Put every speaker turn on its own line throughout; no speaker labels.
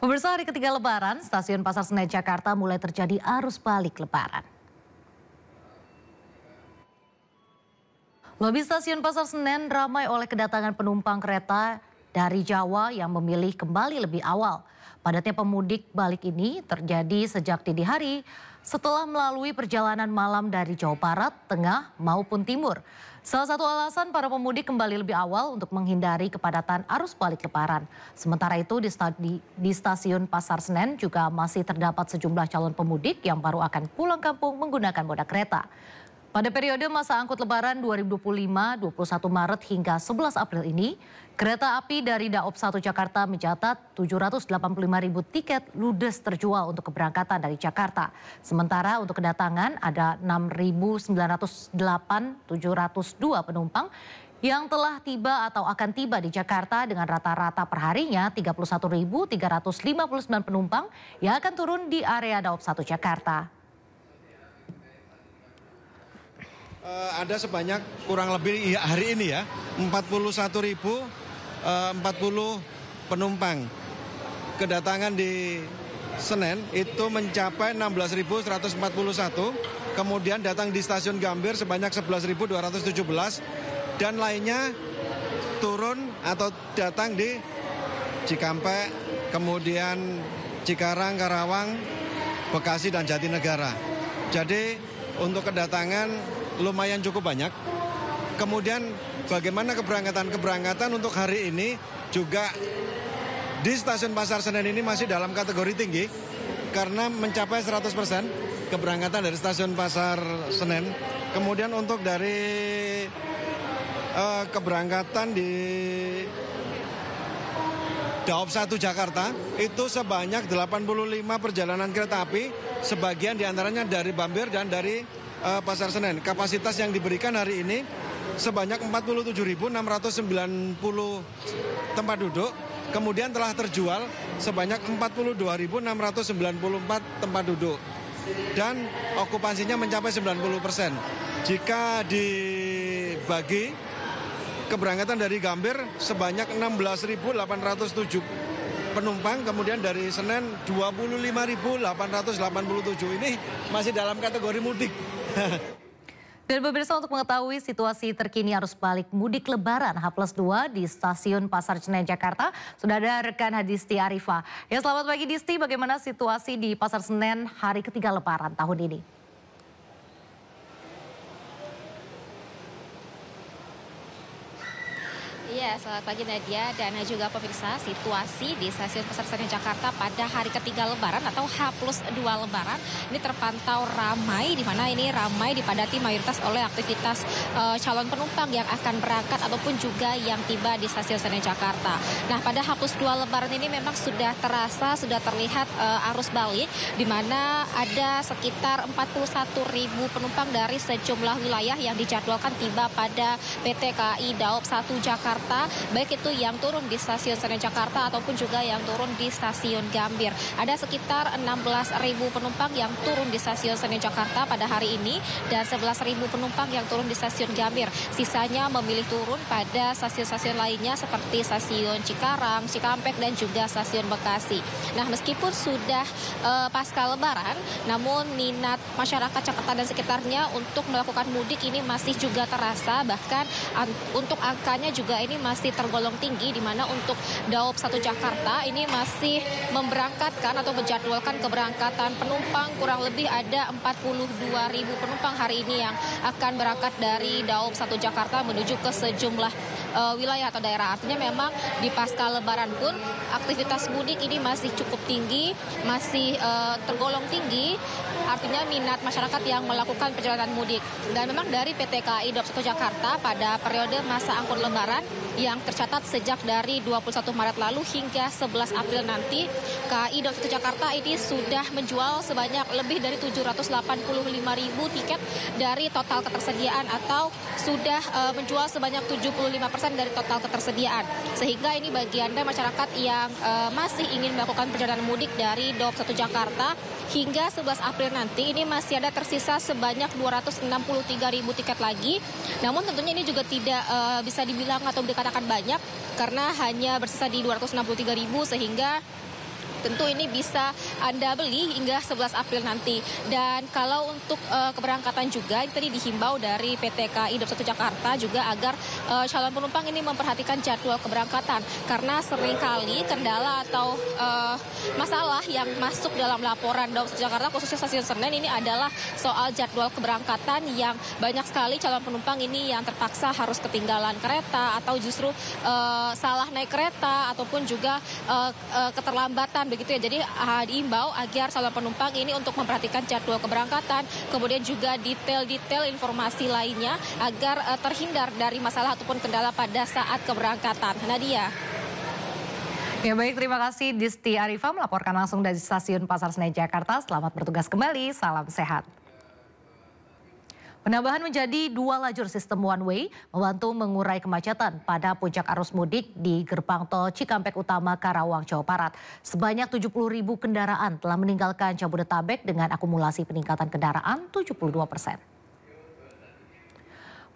Pemirsa, hari ketiga Lebaran, stasiun Pasar Senen Jakarta mulai terjadi arus balik Lebaran. Lobi stasiun Pasar Senen ramai oleh kedatangan penumpang kereta dari Jawa yang memilih kembali lebih awal. Padatnya pemudik balik ini terjadi sejak dini hari setelah melalui perjalanan malam dari Jawa Barat, Tengah maupun Timur. Salah satu alasan para pemudik kembali lebih awal untuk menghindari kepadatan arus balik Lebaran. Sementara itu di stasiun Pasar Senen juga masih terdapat sejumlah calon pemudik yang baru akan pulang kampung menggunakan moda kereta. Pada periode masa angkut Lebaran 2025, 21 Maret hingga 11 April ini, kereta api dari Daop 1 Jakarta mencatat 785.000 tiket ludes terjual untuk keberangkatan dari Jakarta. Sementara untuk kedatangan ada 6.908.702 penumpang yang telah tiba atau akan tiba di Jakarta dengan rata-rata perharinya 31.359 penumpang yang akan turun di area Daop 1 Jakarta.
Ada sebanyak kurang lebih hari ini ya 41.040 penumpang. Kedatangan di Senen itu mencapai 16.141. Kemudian datang di stasiun Gambir sebanyak 11.217 dan lainnya turun atau datang di Cikampek, kemudian Cikarang, Karawang, Bekasi dan Jatinegara. Jadi untuk kedatangan lumayan cukup banyak. Kemudian bagaimana keberangkatan untuk hari ini juga di stasiun Pasar Senen ini masih dalam kategori tinggi karena mencapai 100% keberangkatan dari stasiun Pasar Senen. Kemudian untuk dari keberangkatan di Daop 1 Jakarta itu sebanyak 85 perjalanan kereta api, sebagian diantaranya dari Gambir dan dari Pasar Senen. Kapasitas yang diberikan hari ini sebanyak 47.690 tempat duduk. Kemudian telah terjual sebanyak 42.694 tempat duduk. Dan okupansinya mencapai 90%. Jika dibagi keberangkatan dari Gambir sebanyak 16.807 penumpang, kemudian dari Senen 25.887. Ini masih dalam kategori mudik.
Dan pemirsa, untuk mengetahui situasi terkini arus balik mudik Lebaran H+2 di stasiun Pasar Senen Jakarta, sudah ada rekan Hadisti Arifa. Ya, selamat pagi Disti, bagaimana situasi di Pasar Senen hari ketiga Lebaran tahun ini?
Iya, selamat pagi Nadia dan juga pemirsa. Situasi di stasiun Pasar Senen Jakarta pada hari ketiga Lebaran atau H+2 Lebaran ini terpantau ramai, di mana ini ramai dipadati mayoritas oleh aktivitas calon penumpang yang akan berangkat ataupun juga yang tiba di stasiun Senen Jakarta. Nah, pada H+2 Lebaran ini memang sudah terlihat arus balik, di mana ada sekitar 41.000 penumpang dari sejumlah wilayah yang dijadwalkan tiba pada PT KAI Daop 1 Jakarta, baik itu yang turun di stasiun Senen Jakarta ataupun juga yang turun di stasiun Gambir. Ada sekitar 16.000 penumpang yang turun di stasiun Senen Jakarta pada hari ini dan 11.000 penumpang yang turun di stasiun Gambir. Sisanya memilih turun pada stasiun-stasiun lainnya seperti stasiun Cikarang, Cikampek dan juga stasiun Bekasi. Nah, meskipun sudah pasca Lebaran, namun minat masyarakat Jakarta dan sekitarnya untuk melakukan mudik ini masih juga terasa, bahkan untuk angkanya juga ini masih tergolong tinggi, di mana untuk Daop 1 Jakarta ini masih memberangkatkan atau menjadwalkan keberangkatan penumpang kurang lebih ada 42.000 penumpang hari ini yang akan berangkat dari Daop 1 Jakarta menuju ke sejumlah wilayah atau daerah. Artinya memang di pasca Lebaran pun aktivitas mudik ini masih cukup tinggi, masih tergolong tinggi. Artinya minat masyarakat yang melakukan perjalanan mudik. Dan memang dari PT KAI Daop 1 Jakarta pada periode masa angkut Lebaran yang tercatat sejak dari 21 Maret lalu hingga 11 April nanti, KAI Daop 1 Jakarta ini sudah menjual sebanyak lebih dari 785.000 tiket dari total ketersediaan, atau sudah menjual sebanyak 75% dari total ketersediaan. Sehingga ini bagi Anda masyarakat yang masih ingin melakukan perjalanan mudik dari Daop 1 Jakarta hingga 11 April nanti, ini masih ada tersisa sebanyak 263.000 tiket lagi. Namun tentunya ini juga tidak bisa dibilang atau dikatakan banyak, karena hanya bersisa di 263.000, sehingga tentu ini bisa Anda beli hingga 11 April nanti. Dan kalau untuk keberangkatan juga ini tadi dihimbau dari PT KAI Daup 1 Jakarta juga agar calon penumpang ini memperhatikan jadwal keberangkatan karena seringkali kendala atau masalah yang masuk dalam laporan Daup 1 Jakarta khususnya stasiun Senen ini adalah soal jadwal keberangkatan yang banyak sekali calon penumpang ini yang terpaksa harus ketinggalan kereta atau justru salah naik kereta ataupun juga keterlambatan begitu ya. Jadi diimbau agar calon penumpang ini untuk memperhatikan jadwal keberangkatan, kemudian juga detail-detail informasi lainnya agar terhindar dari masalah ataupun kendala pada saat keberangkatan. Nadia.
Ya baik, terima kasih Disti Arifa melaporkan langsung dari Stasiun Pasar Senen Jakarta. Selamat bertugas kembali, salam sehat. Penambahan menjadi 2 lajur sistem one way membantu mengurai kemacetan pada puncak arus mudik di gerbang tol Cikampek Utama Karawang, Jawa Barat. Sebanyak 70.000 kendaraan telah meninggalkan Jabodetabek dengan akumulasi peningkatan kendaraan 72%.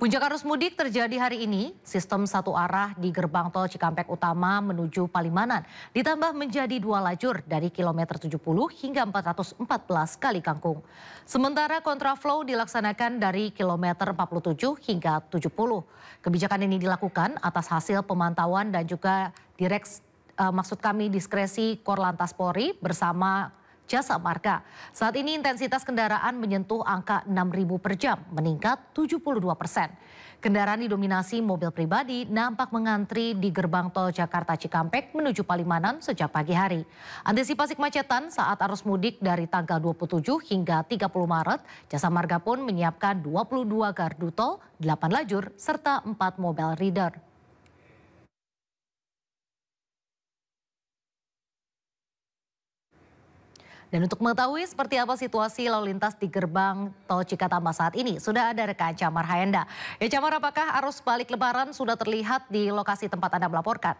Puncak arus mudik terjadi hari ini, sistem satu arah di gerbang tol Cikampek Utama menuju Palimanan ditambah menjadi 2 lajur dari kilometer 70 hingga 414 Kali Kangkung. Sementara kontraflow dilaksanakan dari kilometer 47 hingga 70. Kebijakan ini dilakukan atas hasil pemantauan dan juga diskresi Korlantas Polri bersama Jasa Marga. Saat ini intensitas kendaraan menyentuh angka 6.000 per jam, meningkat 72%. Kendaraan didominasi mobil pribadi nampak mengantri di gerbang tol Jakarta Cikampek menuju Palimanan sejak pagi hari. Antisipasi kemacetan saat arus mudik dari tanggal 27 hingga 30 Maret, Jasa Marga pun menyiapkan 22 gardu tol, 8 lajur, serta 4 mobile reader. Dan untuk mengetahui seperti apa situasi lalu lintas di gerbang tol Cikatama saat ini, sudah ada rekan Camar Hayenda. Ya Camar, apakah arus balik lebaran sudah terlihat di lokasi tempat Anda melaporkan?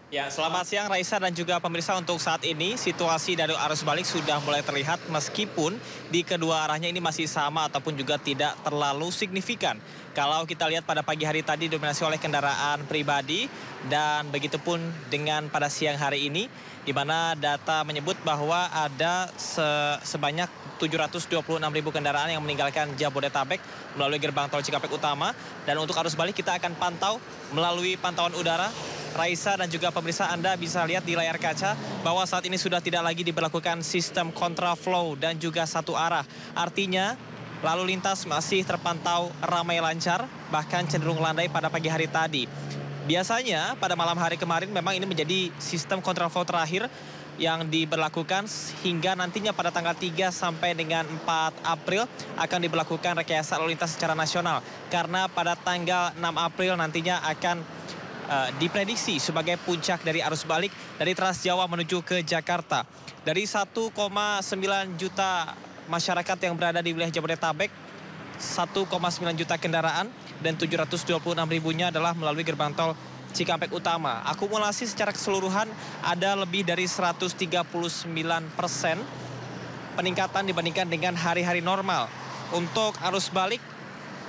Ya, selamat siang Raisa dan juga pemirsa. Untuk saat ini situasi dari arus balik sudah mulai terlihat meskipun di kedua arahnya ini masih sama ataupun juga tidak terlalu signifikan. Kalau kita lihat pada pagi hari tadi dominasi oleh kendaraan pribadi dan begitupun dengan pada siang hari ini di mana data menyebut bahwa ada sebanyak 726.000 kendaraan yang meninggalkan Jabodetabek melalui gerbang tol Cikampek Utama. Dan untuk arus balik kita akan pantau melalui pantauan udara. Raisa dan juga pemirsa, Anda bisa lihat di layar kaca bahwa saat ini sudah tidak lagi diberlakukan sistem kontraflow dan juga satu arah. Artinya lalu lintas masih terpantau ramai lancar, bahkan cenderung landai pada pagi hari tadi. Biasanya pada malam hari kemarin memang ini menjadi sistem kontraflow terakhir yang diberlakukan hingga nantinya pada tanggal 3 sampai dengan 4 April akan diberlakukan rekayasa lalu lintas secara nasional. Karena pada tanggal 6 April nantinya akan diprediksi sebagai puncak dari arus balik dari Trans Jawa menuju ke Jakarta. Dari 1,9 juta masyarakat yang berada di wilayah Jabodetabek, 1,9 juta kendaraan dan 726.000-nya adalah melalui gerbang tol Cikampek Utama. Akumulasi secara keseluruhan ada lebih dari 139% peningkatan dibandingkan dengan hari-hari normal. Untuk arus balik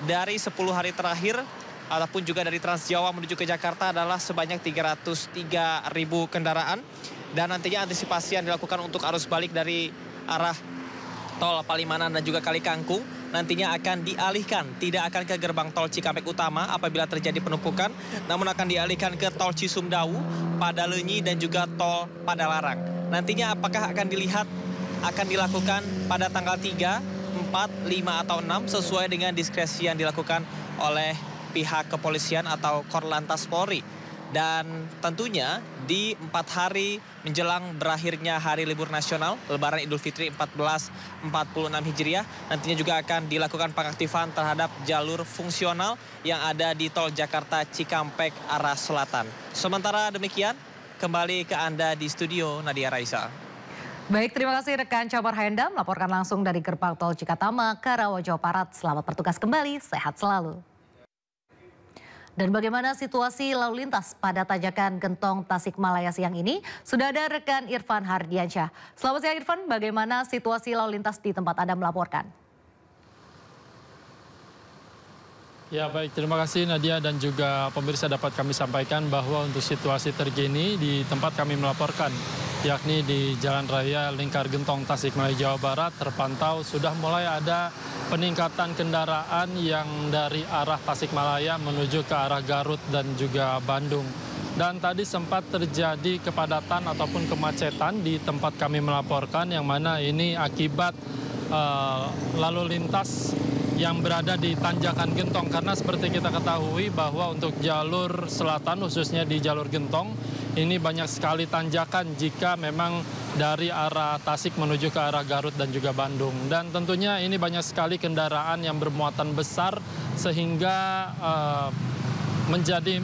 dari 10 hari terakhir ataupun juga dari Trans Jawa menuju ke Jakarta adalah sebanyak 303.000 kendaraan. Dan nantinya antisipasi yang dilakukan untuk arus balik dari arah tol Palimanan dan juga Kali Kangkung nantinya akan dialihkan, tidak akan ke gerbang tol Cikampek Utama apabila terjadi penumpukan, namun akan dialihkan ke tol Cisumdawu, Padalenyi dan juga tol Padalarang. Nantinya apakah akan dilakukan pada tanggal 3, 4, 5 atau 6 sesuai dengan diskresi yang dilakukan oleh pihak kepolisian atau Korlantas Polri. Dan tentunya di 4 hari menjelang berakhirnya hari libur nasional Lebaran Idul Fitri 1446 Hijriah, nantinya juga akan dilakukan pengaktifan terhadap jalur fungsional yang ada di tol Jakarta Cikampek arah selatan. Sementara demikian, kembali ke Anda di studio, Nadia Raisa.
Baik, terima kasih rekan Camar Hayenda melaporkan langsung dari gerbang tol Cikatama, Karawang, Jawa Barat. Selamat bertugas kembali, sehat selalu. Dan bagaimana situasi lalu lintas pada tanjakan Gentong Tasikmalaya siang ini? Sudah ada rekan Irfan Hardiansyah. Selamat siang Irfan, bagaimana situasi lalu lintas di tempat Anda melaporkan?
Ya baik, terima kasih Nadia dan juga pemirsa, dapat kami sampaikan bahwa untuk situasi terkini di tempat kami melaporkan, yakni di Jalan Raya Lingkar Gentong, Tasikmalaya, Jawa Barat, terpantau sudah mulai ada peningkatan kendaraan yang dari arah Tasikmalaya menuju ke arah Garut dan juga Bandung. Dan tadi sempat terjadi kepadatan ataupun kemacetan di tempat kami melaporkan, yang mana ini akibat lalu lintas yang berada di Tanjakan Gentong, karena seperti kita ketahui bahwa untuk jalur selatan khususnya di jalur Gentong ini banyak sekali tanjakan jika memang dari arah Tasik menuju ke arah Garut dan juga Bandung, dan tentunya ini banyak sekali kendaraan yang bermuatan besar sehingga menjadi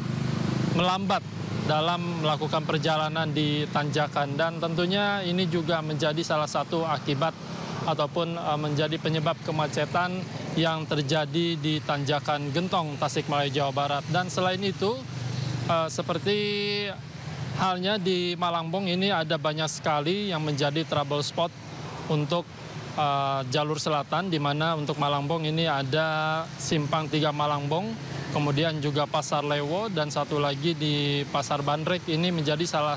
melambat dalam melakukan perjalanan di tanjakan, dan tentunya ini juga menjadi salah satu akibat ataupun menjadi penyebab kemacetan yang terjadi di Tanjakan Gentong, Tasikmalaya, Jawa Barat. Dan selain itu, seperti halnya di Malangbong, ini ada banyak sekali yang menjadi trouble spot untuk jalur selatan, di mana untuk Malangbong ini ada Simpang 3 Malangbong, kemudian juga Pasar Lewo, dan satu lagi di Pasar Bandrek. Ini menjadi salah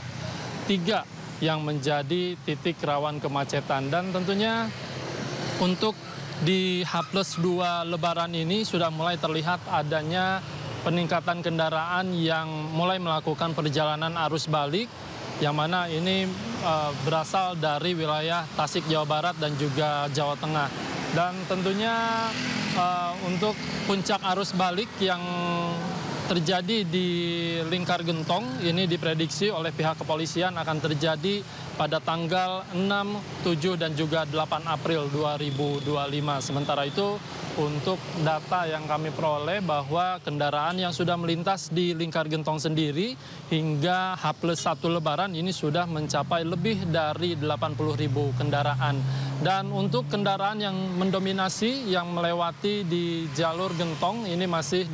3 yang menjadi titik rawan kemacetan. Dan tentunya untuk di H+2 Lebaran ini sudah mulai terlihat adanya peningkatan kendaraan yang mulai melakukan perjalanan arus balik, yang mana ini berasal dari wilayah Tasik, Jawa Barat dan juga Jawa Tengah. Dan tentunya untuk puncak arus balik yang terjadi di Lingkar Gentong ini diprediksi oleh pihak kepolisian akan terjadi pada tanggal 6, 7, dan juga 8 April 2025. Sementara itu untuk data yang kami peroleh bahwa kendaraan yang sudah melintas di Lingkar Gentong sendiri hingga H+1 Lebaran ini sudah mencapai lebih dari 80.000 kendaraan. Dan untuk kendaraan yang mendominasi yang melewati di jalur Gentong ini masih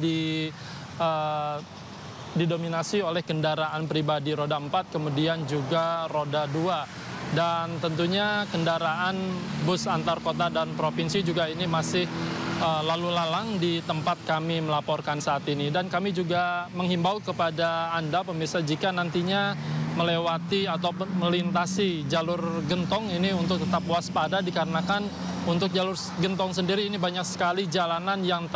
didominasi oleh kendaraan pribadi roda 4, kemudian juga roda 2. Dan tentunya kendaraan bus antar kota dan provinsi juga ini masih lalu lalang di tempat kami melaporkan saat ini. Dan kami juga menghimbau kepada Anda pemirsa, jika nantinya melewati atau melintasi jalur Gentong ini untuk tetap waspada, dikarenakan untuk jalur Gentong sendiri ini banyak sekali jalanan yang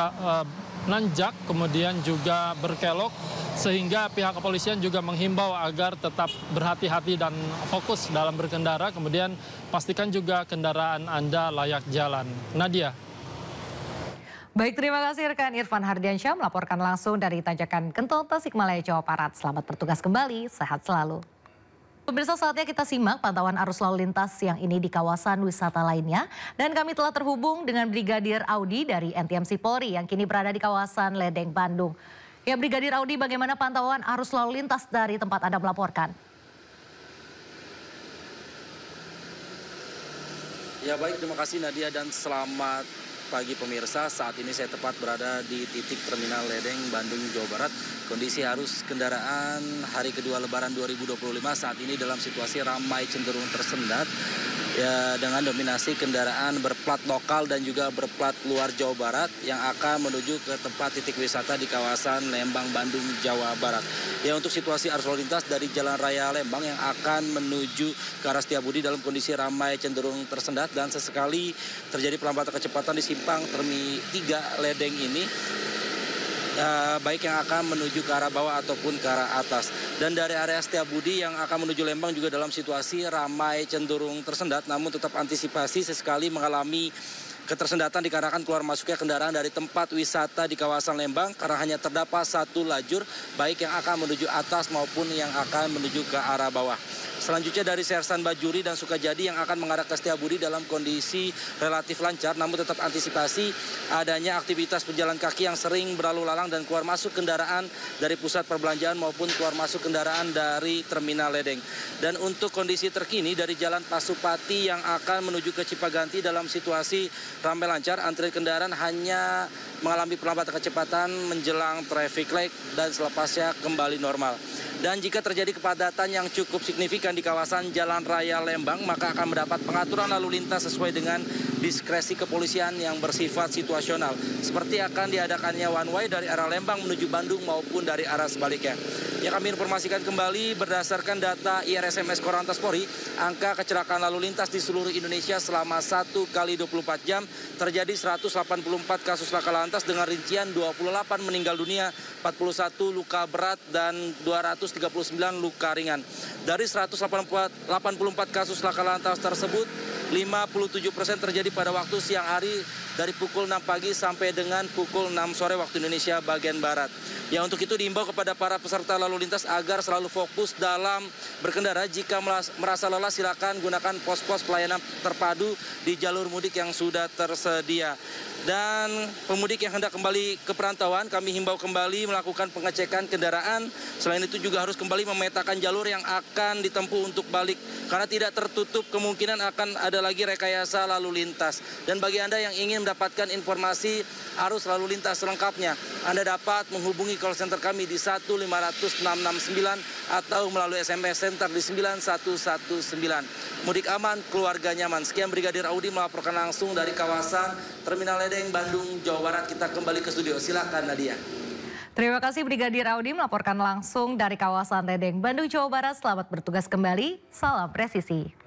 nanjak, kemudian juga berkelok, sehingga pihak kepolisian juga menghimbau agar tetap berhati-hati dan fokus dalam berkendara, kemudian pastikan juga kendaraan Anda layak jalan. Nadia.
Baik, terima kasih rekan Irfan Hardiansyah melaporkan langsung dari Tanjakan Gentong, Tasikmalaya, Jawa Barat. Selamat bertugas kembali, sehat selalu. Pemirsa, saatnya kita simak pantauan arus lalu lintas yang ini di kawasan wisata lainnya. Dan kami telah terhubung dengan Brigadir Audi dari NTMC Polri yang kini berada di kawasan Ledeng, Bandung. Ya, Brigadir Audi, bagaimana pantauan arus lalu lintas dari tempat Anda melaporkan?
Ya baik, terima kasih Nadia dan selamat pagi pemirsa. Saat ini saya tepat berada di titik terminal Ledeng, Bandung, Jawa Barat. Kondisi arus kendaraan hari kedua Lebaran 2025 saat ini dalam situasi ramai cenderung tersendat, ya, dengan dominasi kendaraan berplat lokal dan juga berplat luar Jawa Barat yang akan menuju ke tempat titik wisata di kawasan Lembang, Bandung, Jawa Barat. Ya, untuk situasi arus lalu lintas dari Jalan Raya Lembang yang akan menuju ke arah Setiabudi dalam kondisi ramai cenderung tersendat, dan sesekali terjadi pelambatan kecepatan di simpang Termi 3 Ledeng ini, baik yang akan menuju ke arah bawah ataupun ke arah atas. Dan dari area Setiabudi yang akan menuju Lembang juga dalam situasi ramai cenderung tersendat, namun tetap antisipasi sesekali mengalami ketersendatan dikarenakan keluar masuknya kendaraan dari tempat wisata di kawasan Lembang, karena hanya terdapat satu lajur baik yang akan menuju atas maupun yang akan menuju ke arah bawah. Selanjutnya dari Sersan Bajuri dan Sukajadi yang akan mengarah ke Setiabudi dalam kondisi relatif lancar, namun tetap antisipasi adanya aktivitas pejalan kaki yang sering berlalu lalang dan keluar masuk kendaraan dari pusat perbelanjaan maupun keluar masuk kendaraan dari Terminal Ledeng. Dan untuk kondisi terkini dari Jalan Pasupati yang akan menuju ke Cipaganti dalam situasi ramai lancar, antrian kendaraan hanya mengalami perlambatan kecepatan menjelang traffic light dan selepasnya kembali normal. Dan jika terjadi kepadatan yang cukup signifikan di kawasan Jalan Raya Lembang, maka akan mendapat pengaturan lalu lintas sesuai dengan diskresi kepolisian yang bersifat situasional. Seperti akan diadakannya one way dari arah Lembang menuju Bandung maupun dari arah sebaliknya. Yang kami informasikan kembali berdasarkan data IRSMS Korlantas Polri, angka kecelakaan lalu lintas di seluruh Indonesia selama 1 kali 24 jam terjadi 184 kasus laka lantas dengan rincian 28 meninggal dunia, 41 luka berat dan 239 luka ringan. Dari 184 kasus laka lantas tersebut, 57% terjadi pada waktu siang hari dari pukul 6 pagi sampai dengan pukul 6 sore waktu Indonesia bagian Barat. Ya, untuk itu diimbau kepada para peserta lalu lintas agar selalu fokus dalam berkendara. Jika merasa lelah, silakan gunakan pos-pos pelayanan terpadu di jalur mudik yang sudah tersedia. Dan pemudik yang hendak kembali ke perantauan, kami himbau kembali melakukan pengecekan kendaraan. Selain itu juga harus kembali memetakan jalur yang akan ditempuh untuk balik, karena tidak tertutup kemungkinan akan ada lagi rekayasa lalu lintas. Dan bagi Anda yang ingin mendapatkan informasi arus lalu lintas selengkapnya, Anda dapat menghubungi call center kami di 1500669 atau melalui SMS center di 9119. Mudik aman, keluarga nyaman. Sekian Brigadir Audi melaporkan langsung dari kawasan Terminal Ledeng, Bandung, Jawa Barat. Kita kembali ke studio. Silakan Nadia.
Terima kasih Brigadir Audi melaporkan langsung dari kawasan Ledeng, Bandung, Jawa Barat. Selamat bertugas kembali. Salam presisi.